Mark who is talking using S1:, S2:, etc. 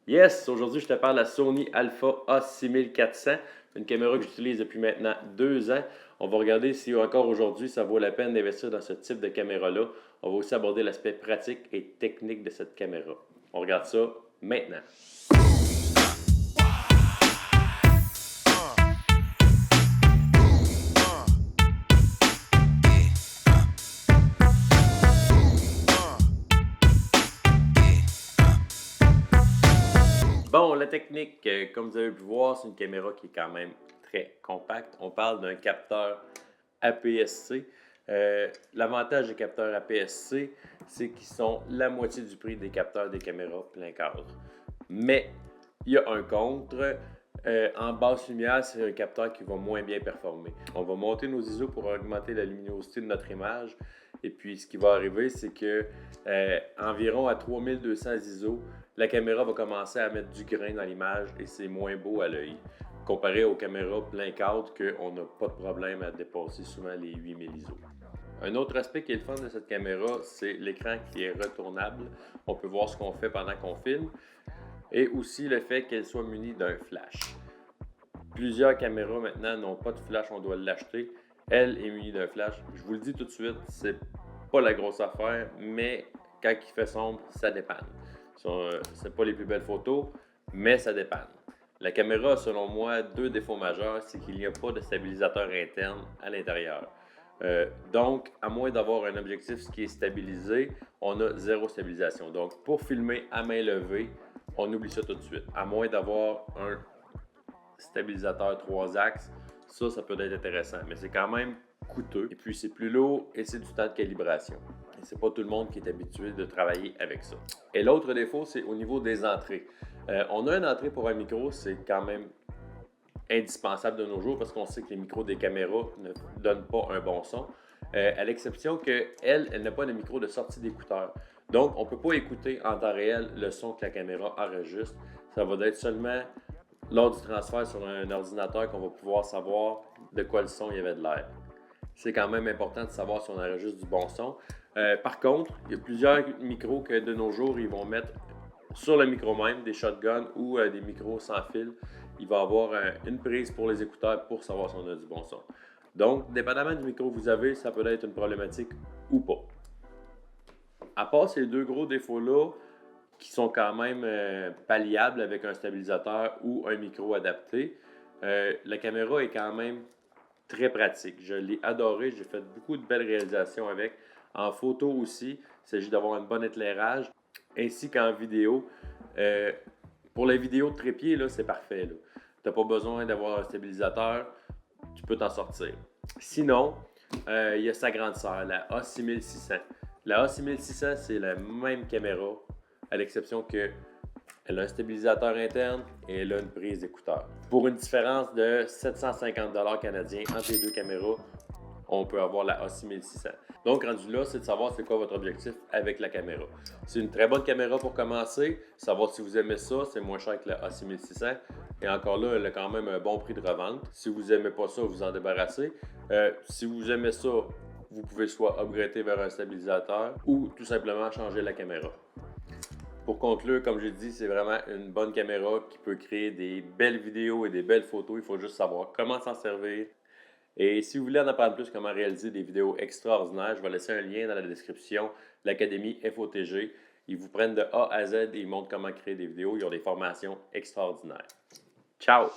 S1: Yes, aujourd'hui je te parle de la Sony Alpha A6400, une caméra que j'utilise depuis maintenant 2 ans. On va regarder si encore aujourd'hui ça vaut la peine d'investir dans ce type de caméra-là. On va aussi aborder l'aspect pratique et technique de cette caméra. On regarde ça maintenant. Bon, la technique, comme vous avez pu voir, c'est une caméra qui est quand même très compacte. On parle d'un capteur APS-C. L'avantage des capteurs APS-C, c'est qu'ils sont la moitié du prix des capteurs des caméras plein cadre. Mais il y a un contre. En basse lumière, c'est un capteur qui va moins bien performer. On va monter nos ISO pour augmenter la luminosité de notre image. Et puis, ce qui va arriver, c'est que environ à 3200 ISO, la caméra va commencer à mettre du grain dans l'image et c'est moins beau à l'œil. Comparé aux caméras plein cadre, qu'on n'a pas de problème à dépasser souvent les 8000 ISO. Un autre aspect qui est le fun de cette caméra, c'est l'écran qui est retournable. On peut voir ce qu'on fait pendant qu'on filme. Et aussi le fait qu'elle soit munie d'un flash. Plusieurs caméras maintenant n'ont pas de flash, on doit l'acheter. Elle est munie d'un flash. Je vous le dis tout de suite, c'est pas la grosse affaire, mais quand il fait sombre, ça dépanne. C'est pas les plus belles photos, mais ça dépanne. La caméra a selon moi deux défauts majeurs, c'est qu'il n'y a pas de stabilisateur interne à l'intérieur. Donc, à moins d'avoir un objectif qui est stabilisé, on a zéro stabilisation. Donc, pour filmer à main levée, on oublie ça tout de suite. À moins d'avoir un stabilisateur 3 axes, ça peut être intéressant, mais c'est quand même coûteux. Et puis, c'est plus lourd et c'est du temps de calibration. Et c'est pas tout le monde qui est habitué de travailler avec ça. Et l'autre défaut, c'est au niveau des entrées. On a une entrée pour un micro, c'est quand même indispensable de nos jours parce qu'on sait que les micros des caméras ne donnent pas un bon son, à l'exception qu'elle n'a pas de micro de sortie d'écouteur. Donc, on ne peut pas écouter en temps réel le son que la caméra enregistre. Ça va être seulement lors du transfert sur un ordinateur qu'on va pouvoir savoir de quoi le son il y avait de l'air. C'est quand même important de savoir si on enregistre du bon son. Par contre, il y a plusieurs micros que de nos jours, ils vont mettre sur le micro même, des shotguns ou des micros sans fil. Il va y avoir une prise pour les écouteurs pour savoir si on a du bon son. Donc, dépendamment du micro que vous avez, ça peut être une problématique ou pas. À part ces deux gros défauts-là, qui sont quand même palliables avec un stabilisateur ou un micro adapté, la caméra est quand même très pratique. Je l'ai adoré, j'ai fait beaucoup de belles réalisations avec. En photo aussi, il s'agit d'avoir un bon éclairage, ainsi qu'en vidéo. Pour la vidéo de trépied, là, c'est parfait. Tu n'as pas besoin d'avoir un stabilisateur, tu peux t'en sortir. Sinon, il y a sa grande sœur, la A6600. La A6600, c'est la même caméra, à l'exception qu'elle a un stabilisateur interne et elle a une prise d'écouteur. Pour une différence de 750 $ canadiens entre les deux caméras, on peut avoir la A6600. Donc, rendu là, c'est de savoir c'est quoi votre objectif avec la caméra. C'est une très bonne caméra pour commencer. Savoir si vous aimez ça, c'est moins cher que la A6600. Et encore là, elle a quand même un bon prix de revente. Si vous n'aimez pas ça, vous en débarrassez. Si vous aimez ça, vous pouvez soit upgrader vers un stabilisateur ou tout simplement changer la caméra. Pour conclure, comme j'ai dit, c'est vraiment une bonne caméra qui peut créer des belles vidéos et des belles photos. Il faut juste savoir comment s'en servir. Et si vous voulez en apprendre plus comment réaliser des vidéos extraordinaires, je vais laisser un lien dans la description, l'Académie FOTG. Ils vous prennent de A à Z et ils montrent comment créer des vidéos. Ils ont des formations extraordinaires. Ciao!